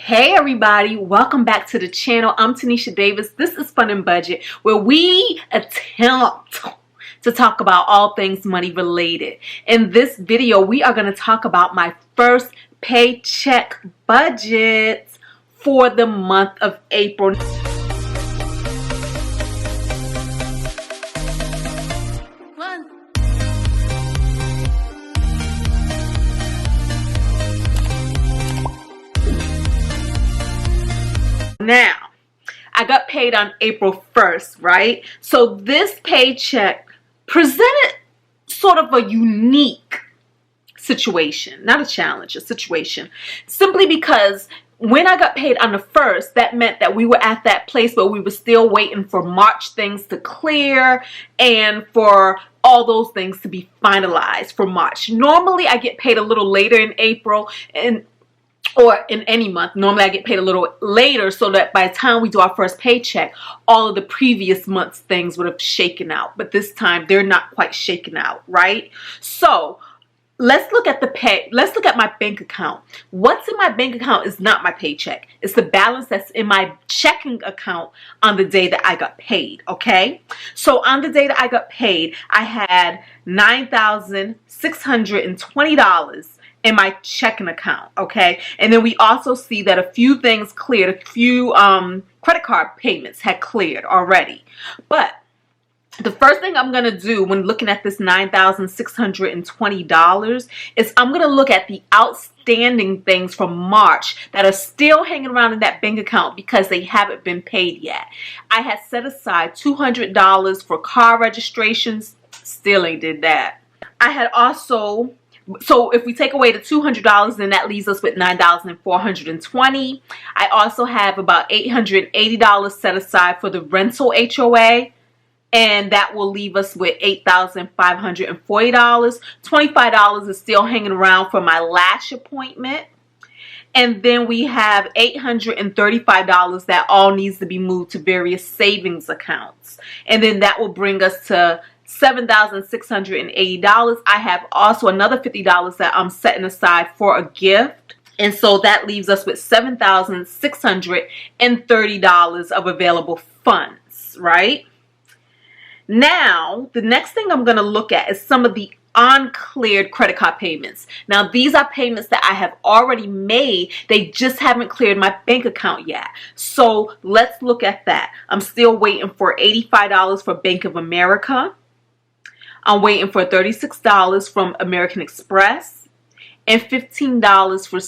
Hey everybody, welcome back to the channel. I'm Tinesha Davis. This is Fun and Budget, where we attempt to talk about all things money related. In this video, we are going to talk about my first paycheck budget for the month of April. Now, I got paid on April 1st, right? So this paycheck presented sort of a unique situation, not a challenge, a situation. Simply because when I got paid on the 1st, that meant that we were at that place where we were still waiting for March things to clear and for all those things to be finalized for March. Normally, I get paid a little later in April or in any month. Normally I get paid a little later so that by the time we do our first paycheck, all of the previous month's things would have shaken out. But this time they're not quite shaken out, right? So let's look at let's look at my bank account. What's in my bank account is not my paycheck. It's the balance that's in my checking account on the day that I got paid, okay? So on the day that I got paid, I had $9,620 in my checking account, okay? And then we also see that a few things cleared, a few credit card payments had cleared already. But the first thing I'm gonna do when looking at this $9,620 is I'm gonna look at the outstanding things from March that are still hanging around in that bank account because they haven't been paid yet. I had set aside $200 for car registrations, still ain't did that. I had also, so if we take away the $200, then that leaves us with $9,420. I also have about $880 set aside for the rental HOA, and that will leave us with $8,540. $25 is still hanging around for my lash appointment. And then we have $835 that all needs to be moved to various savings accounts. And then that will bring us to $7,680. I have also another $50 that I'm setting aside for a gift. And so that leaves us with $7,630 of available funds, right? Now, the next thing I'm going to look at is some of the uncleared credit card payments. Now, these are payments that I have already made. They just haven't cleared my bank account yet. So let's look at that. I'm still waiting for $85 for Bank of America. I'm waiting for $36 from American Express and $15 for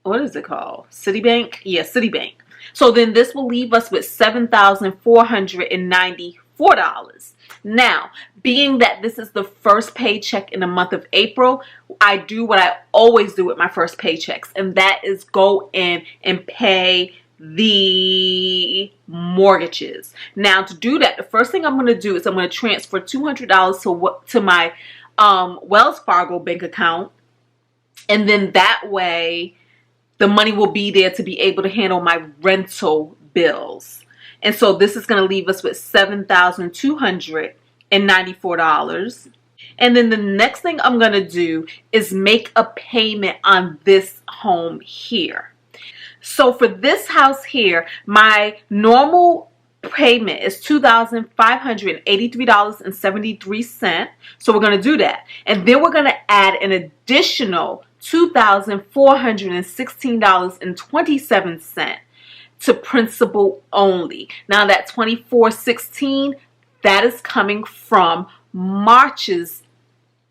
what is it called? Citibank? Yeah, Citibank. So then this will leave us with $7,494. Now, being that this is the first paycheck in the month of April, I do what I always do with my first paychecks, and that is go in and pay the mortgages. Now, to do that, the first thing I'm going to do is I'm going to transfer $200 to my Wells Fargo bank account, and then that way the money will be there to be able to handle my rental bills. And so this is going to leave us with $7,294. And then the next thing I'm going to do is make a payment on this home here. So for this house here, my normal payment is $2,583.73. So we're going to do that. And then we're going to add an additional $2,416.27 to principal only. Now that $2,416, that is coming from March's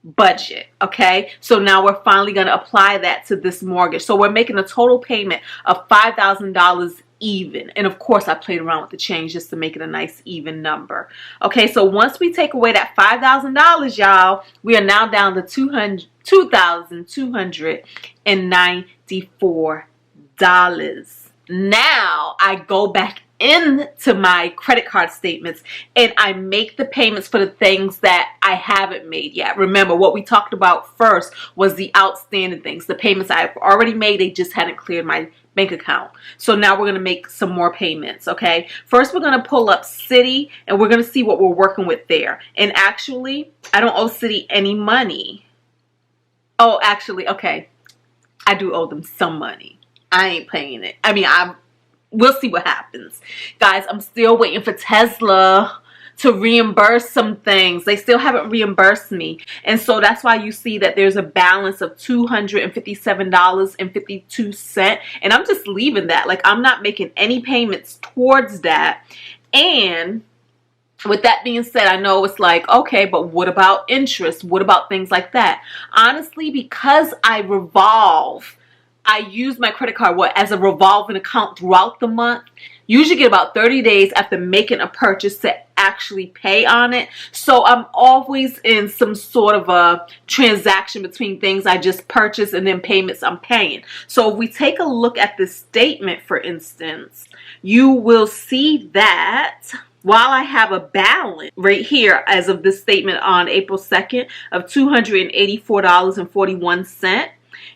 budget, okay? So now we're finally going to apply that to this mortgage. So we're making a total payment of $5,000 even. And of course I played around with the change just to make it a nice even number. Okay, so once we take away that $5,000, y'all, we are now down to $2,294. Now I go back into my credit card statements and I make the payments for the things that I haven't made yet. Remember, what we talked about first was the outstanding things, the payments I've already made, they just hadn't cleared my bank account. So now we're going to make some more payments, okay? First, we're going to pull up Citi and we're going to see what we're working with there. And actually, I don't owe Citi any money. Oh, actually, okay. I do owe them some money. I ain't paying it. I mean, we'll see what happens. Guys, I'm still waiting for Tesla to reimburse some things. They still haven't reimbursed me. And so that's why you see that there's a balance of $257.52. And I'm just leaving that. Like, I'm not making any payments towards that. And with that being said, I know it's like, okay, but what about interest? What about things like that? Honestly, because I use my credit card as a revolving account throughout the month. Usually get about 30 days after making a purchase to actually pay on it. So I'm always in some sort of a transaction between things I just purchased and then payments I'm paying. So if we take a look at this statement, for instance, you will see that while I have a balance right here as of this statement on April 2nd of $284.41,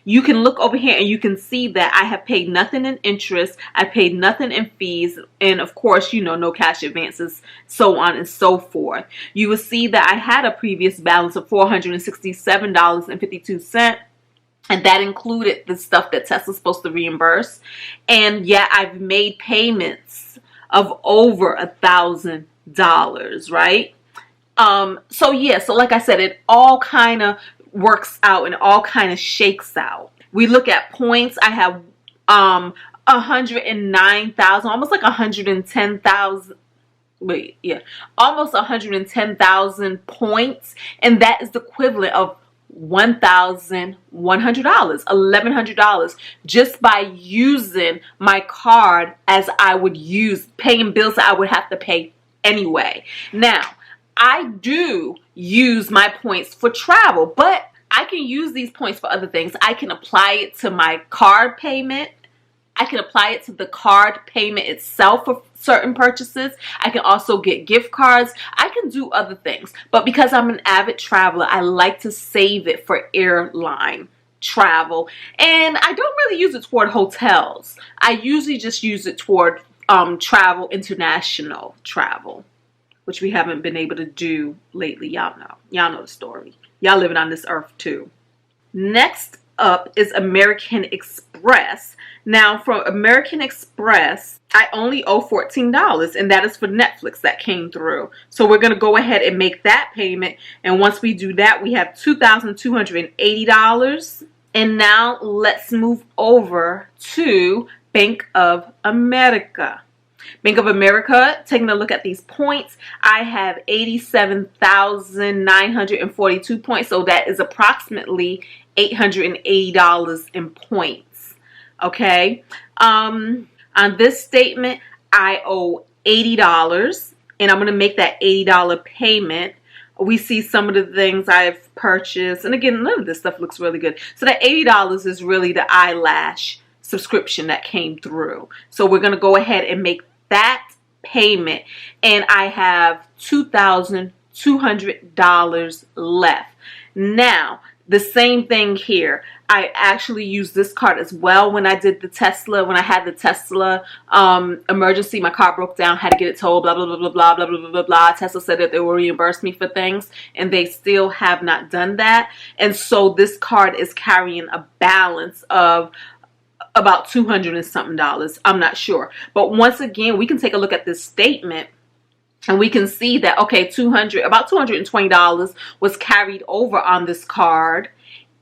you can look over here and you can see that I have paid nothing in interest, I paid nothing in fees, and of course, you know, no cash advances, so on and so forth. You will see that I had a previous balance of $467.52, and that included the stuff that Tesla's supposed to reimburse. And yet I've made payments of over $1,000, right? So yeah, so like I said, it all kind of works out and all kind of shakes out. We look at points. I have 109,000, almost like 110,000. Wait, yeah, almost 110,000 points, and that is the equivalent of $1,100, $1,100, just by using my card as I would use paying bills that I would have to pay anyway. Now, I do use my points for travel, but I can use these points for other things. I can apply it to my card payment. I can apply it to the card payment itself for certain purchases. I can also get gift cards. I can do other things. But because I'm an avid traveler, I like to save it for airline travel. And I don't really use it toward hotels. I usually just use it toward travel, international travel, which we haven't been able to do lately. Y'all know the story. Y'all living on this earth too. Next up is American Express. Now, for American Express, I only owe $14, and that is for Netflix that came through. So we're going to go ahead and make that payment. And once we do that, we have $2,280. And now let's move over to Bank of America. Bank of America, taking a look at these points, I have 87,942 points. So that is approximately $880 in points. Okay. On this statement, I owe $80, and I'm going to make that $80 payment. We see some of the things I've purchased, and again, none of this stuff looks really good. So that $80 is really the eyelash subscription that came through. So we're going to go ahead and make that payment, and I have $2,200 left. Now, the same thing here. I actually used this card as well when I did the Tesla. When I had the Tesla emergency, my car broke down, had to get it towed, blah, blah, blah, blah, blah, blah, blah, blah, blah. Tesla said that they will reimburse me for things, and they still have not done that. And so this card is carrying a balance of about $200 and something. I'm not sure. But once again, we can take a look at this statement, and we can see that, okay, about $220 was carried over on this card.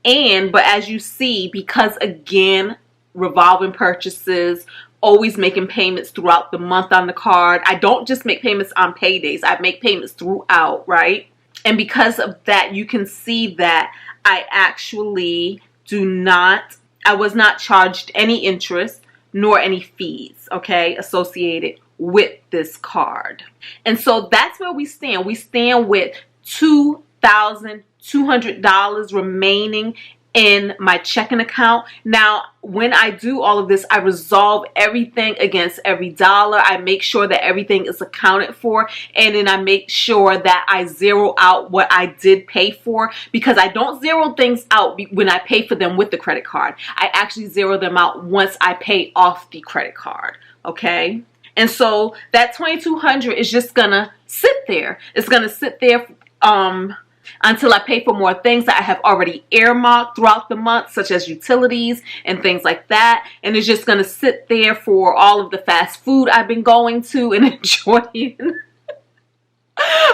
But as you see, because again, revolving purchases, always making payments throughout the month on the card. I don't just make payments on paydays. I make payments throughout, right? And because of that, you can see that I actually I was not charged any interest nor any fees, okay, associated with this card. And so that's where we stand. We stand with $2,200 remaining in my checking account. Now, when I do all of this, I resolve everything against every dollar. I make sure that everything is accounted for, and then I make sure that I zero out what I did pay for, because I don't zero things out when I pay for them with the credit card. I actually zero them out once I pay off the credit card, okay? And so that $2,200 is just gonna sit there. It's gonna sit there until I pay for more things that I have already earmarked throughout the month, such as utilities and things like that. And it's just going to sit there for all of the fast food I've been going to and enjoying.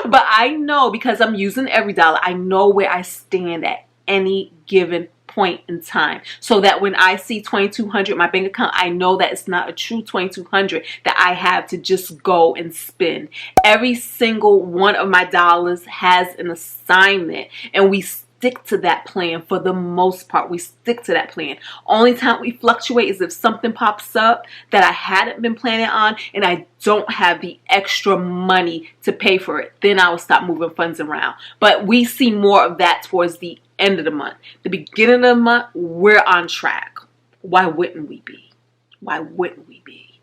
But I know, because I'm using every dollar, I know where I stand at any given point in time, so that when I see $2,200 in my bank account, I know that it's not a true $2,200 that I have to just go and spend. Every single one of my dollars has an assignment, and we stick to that plan. For the most part, we stick to that plan. Only time we fluctuate is if something pops up that I hadn't been planning on and I don't have the extra money to pay for it. Then I will stop moving funds around. But we see more of that towards the end of the month. The beginning of the month, we're on track. Why wouldn't we be? Why wouldn't we be?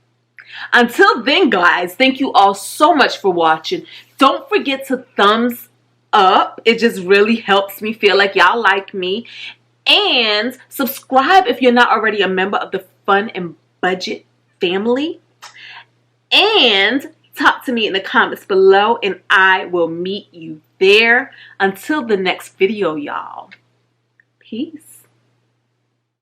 Until then, guys, thank you all so much for watching. Don't forget to thumbs up. It just really helps me feel like y'all like me. And subscribe if you're not already a member of the Fun and Budget family. And talk to me in the comments below, and I will meet you there. Until the next video, y'all. Peace.